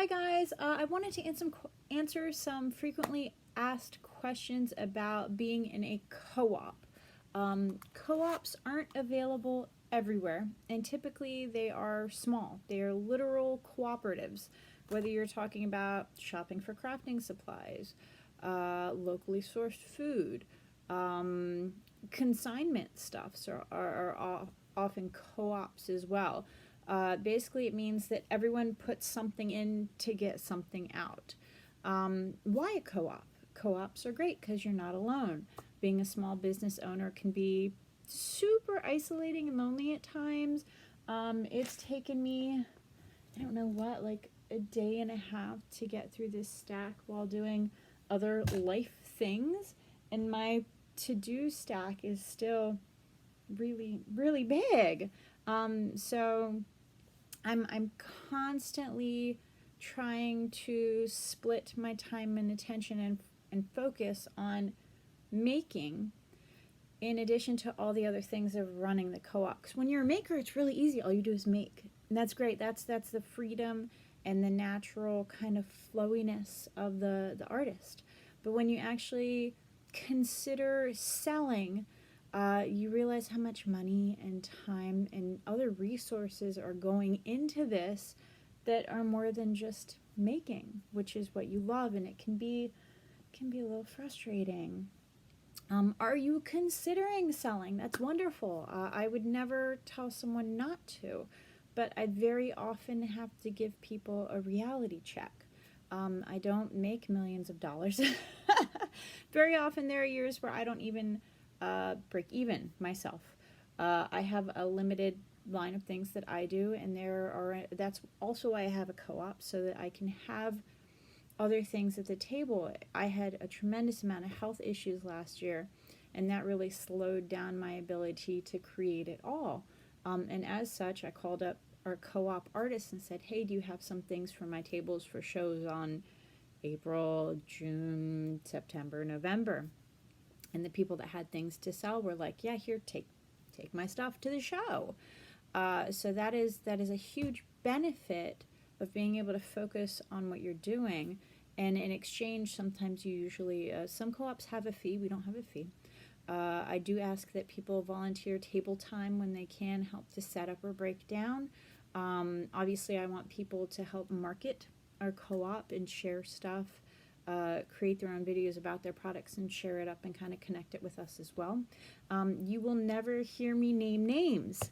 Hi guys, I wanted to answer some frequently asked questions about being in a co-op. Co-ops aren't available everywhere, and typically they are small. They are literal cooperatives, whether you're talking about shopping for crafting supplies, locally sourced food, consignment stuffs are often co-ops as well. Basically, it means that everyone puts something in to get something out. Why a co-op? Co-ops are great because you're not alone. Being a small business owner can be super isolating and lonely at times. It's taken me, I don't know what, like a day and a half to get through this stack while doing other life things. And my to-do stack is still really, really big. So I'm constantly trying to split my time and attention and focus on making in addition to all the other things of running the co-op. 'Cause when you're a maker, it's really easy. All you do is make. And that's great. That's the freedom and the natural kind of flowiness of the artist. But when you actually consider selling, you realize how much money and time and other resources are going into this that are more than just making, which is what you love, and it can be a little frustrating. Are you considering selling? That's wonderful. I would never tell someone not to, but I very often have to give people a reality check. I don't make millions of dollars. Very often there are years where I don't even break even myself. I have a limited line of things that I do, and that's also why I have a co-op, so that I can have other things at the table. I had a tremendous amount of health issues last year, and that really slowed down my ability to create at all. And as such, I called up our co-op artists and said, hey, do you have some things for my tables for shows on April, June, September, November? And the people that had things to sell were like, yeah, here, take my stuff to the show. So that is a huge benefit of being able to focus on what you're doing. And in exchange, sometimes you usually, some co-ops have a fee. We don't have a fee. I do ask that people volunteer table time when they can, help to set up or break down. Obviously, I want people to help market our co-op and share stuff. Create their own videos about their products and share it up and kind of connect it with us as well. You will never hear me name names.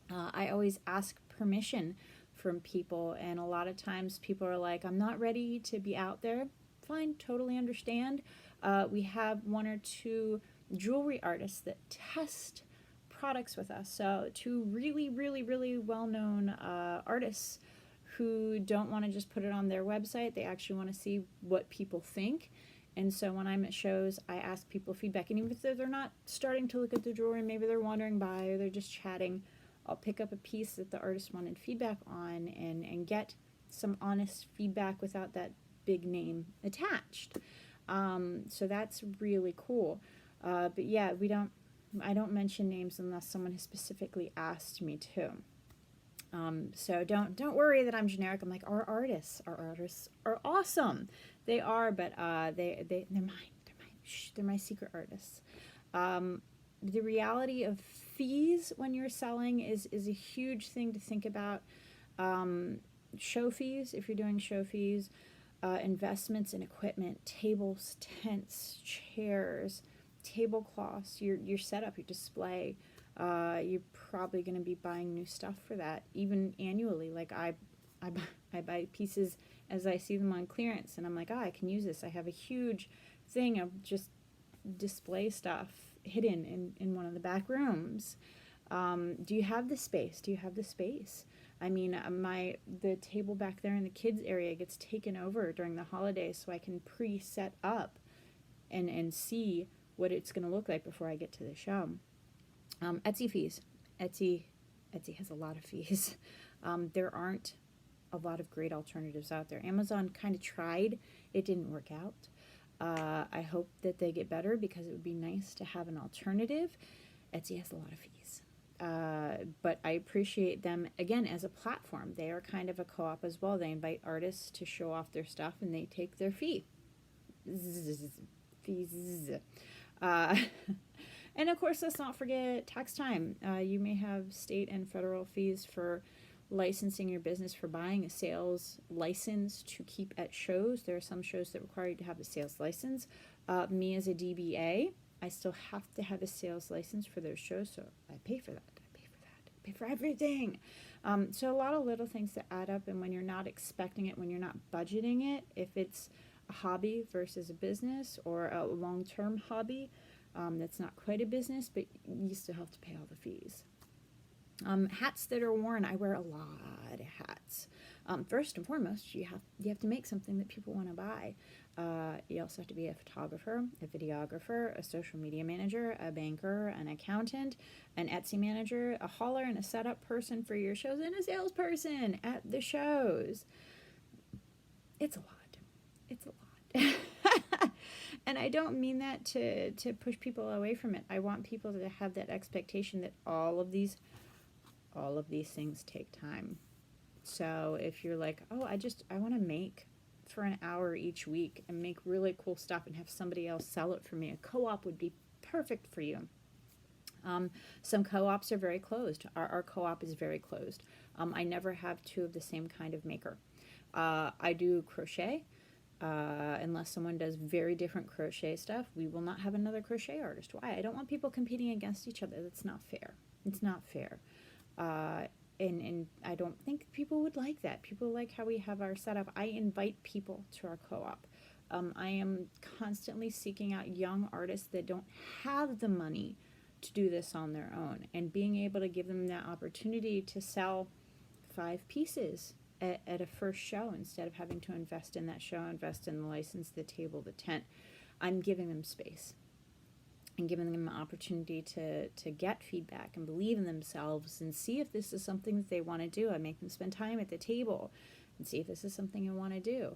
I always ask permission from people, and a lot of times people are like, I'm not ready to be out there. Fine, totally understand. We have one or two jewelry artists that test products with us. So two really, really, really well-known artists who don't want to just put it on their website. They actually want to see what people think. And so when I'm at shows, I ask people feedback. And even if they're not starting to look at the jewelry, maybe they're wandering by or they're just chatting, I'll pick up a piece that the artist wanted feedback on and get some honest feedback without that big name attached. So that's really cool. But yeah, I don't mention names unless someone has specifically asked me to. So don't worry that I'm generic. I'm like, our artists are awesome. They are, but they're mine. They're my secret artists. The reality of fees when you're selling is a huge thing to think about. Show fees, if you're doing show fees, investments in equipment, tables, tents, chairs, tablecloths, your setup, your display. You're probably going to be buying new stuff for that, even annually. Like I buy pieces as I see them on clearance, and I'm like, I can use this. I have a huge thing of just display stuff hidden in one of the back rooms. Do you have the space? Do you have the space? I mean, the table back there in the kids area gets taken over during the holidays, so I can pre-set up and see what it's going to look like before I get to the show. Etsy fees. Etsy has a lot of fees. There aren't a lot of great alternatives out there. Amazon kind of tried. It didn't work out. I hope that they get better because it would be nice to have an alternative. Etsy has a lot of fees. But I appreciate them again as a platform. They are kind of a co-op as well. They invite artists to show off their stuff, and they take their fees. Uh, and of course, let's not forget tax time. You may have state and federal fees for licensing your business, for buying a sales license to keep at shows. There are some shows that require you to have a sales license. Me as a DBA, I still have to have a sales license for those shows, so I pay for that. I pay for everything. So a lot of little things that add up, and when you're not expecting it, when you're not budgeting it, if it's a hobby versus a business, or a long-term hobby that's not quite a business, but you still have to pay all the fees. Hats that are worn, I wear a lot of hats. First and foremost, you have to make something that people want to buy. You also have to be a photographer, a videographer, a social media manager, a banker, an accountant, an Etsy manager, a hauler and a setup person for your shows, and a salesperson at the shows. It's a lot. It's a lot. And I don't mean that to push people away from it. I want people to have that expectation that all of these things take time. So if you're like, oh, I want to make for an hour each week and make really cool stuff and have somebody else sell it for me, a co-op would be perfect for you. Some co-ops are very closed. Our co-op is very closed. I never have two of the same kind of maker. I do crochet. Unless someone does very different crochet stuff, we will not have another crochet artist. Why? I don't want people competing against each other. That's not fair. It's not fair. And I don't think people would like that. People like how we have our setup. I invite people to our co-op. I am constantly seeking out young artists that don't have the money to do this on their own, and being able to give them that opportunity to sell 5 pieces at a first show, instead of having to invest in that show, invest in the license, the table, the tent. I'm giving them space and giving them an opportunity to get feedback and believe in themselves and see if this is something that they want to do. I make them spend time at the table and see if this is something I want to do.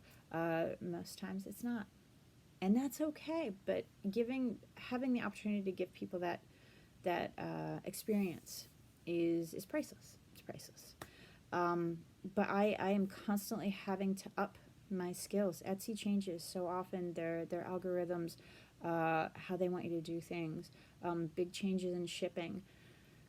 Most times it's not. And that's okay, but having the opportunity to give people that experience is priceless. It's priceless. But I am constantly having to up my skills. Etsy changes so often, their algorithms, how they want you to do things, big changes in shipping,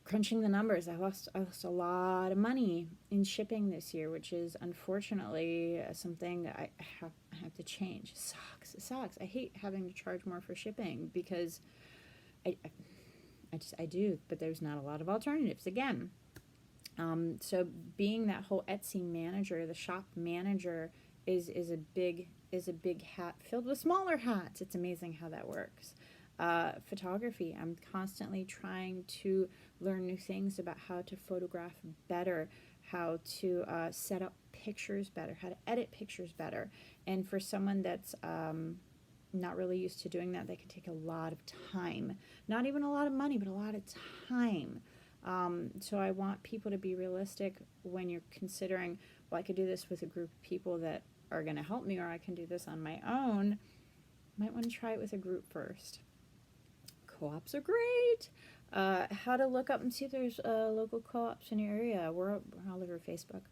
crunching the numbers. I lost a lot of money in shipping this year, which is unfortunately something that I have to change. It sucks. I hate having to charge more for shipping, because I do, but there's not a lot of alternatives again. So being that whole Etsy manager, the shop manager, is a big hat filled with smaller hats. It's amazing how that works. Photography, I'm constantly trying to learn new things about how to photograph better, how to set up pictures better, how to edit pictures better. And for someone that's not really used to doing that, can take a lot of time. Not even a lot of money, but a lot of time. So I want people to be realistic when you're considering, well, I could do this with a group of people that are going to help me, or I can do this on my own. Might want to try it with a group first. Co-ops are great. How to look up and see if there's local co-ops in your area. We're all over Facebook.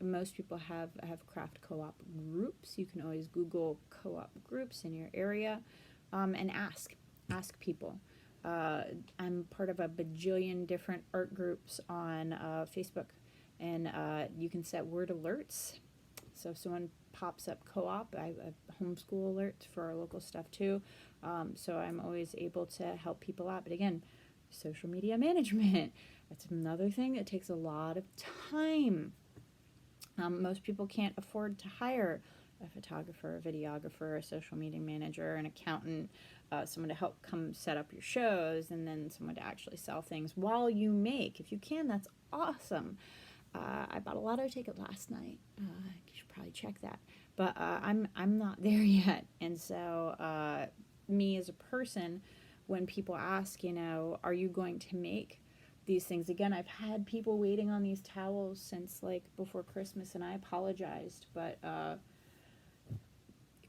Most people have craft co-op groups. You can always Google co-op groups in your area, and ask people. I'm part of a bajillion different art groups on Facebook, and you can set word alerts. So if someone pops up co-op, I have homeschool alerts for our local stuff too. So I'm always able to help people out. But again, social media management, that's another thing that takes a lot of time. Most people can't afford to hire a photographer, a videographer, a social media manager, an accountant, someone to help come set up your shows, and then someone to actually sell things while you make. If you can, that's awesome. I bought a lotto ticket last night. You should probably check that. But I'm not there yet. And so me as a person, when people ask, are you going to make these things? Again, I've had people waiting on these towels since like before Christmas, and I apologized, but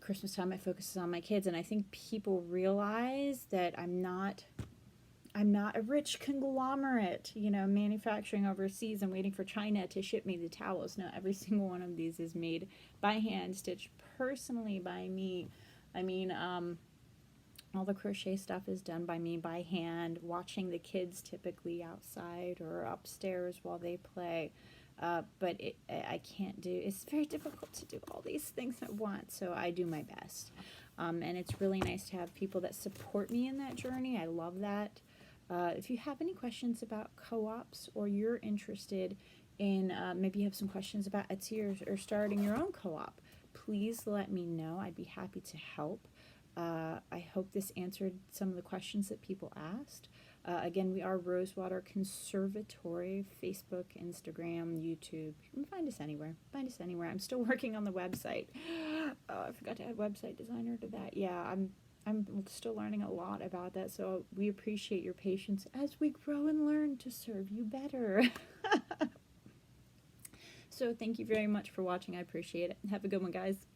Christmas time I focus on my kids, and I think people realize that I'm not I'm not a rich conglomerate, manufacturing overseas and waiting for China to ship me the towels. No, every single one of these is made by hand, stitched personally by me. I mean, all the crochet stuff is done by me by hand, watching the kids typically outside or upstairs while they play. But I can't do, it's very difficult to do all these things at once, so I do my best. And it's really nice to have people that support me in that journey. I love that. If you have any questions about co-ops, or you're interested in, maybe you have some questions about Etsy, or starting your own co-op, please let me know. I'd be happy to help. I hope this answered some of the questions that people asked. Again, we are Rosewater Conservatory, Facebook, Instagram, YouTube. You can find us anywhere. Find us anywhere. I'm still working on the website. Oh, I forgot to add website designer to that. Yeah, I'm still learning a lot about that, so we appreciate your patience as we grow and learn to serve you better. So thank you very much for watching. I appreciate it. Have a good one, guys.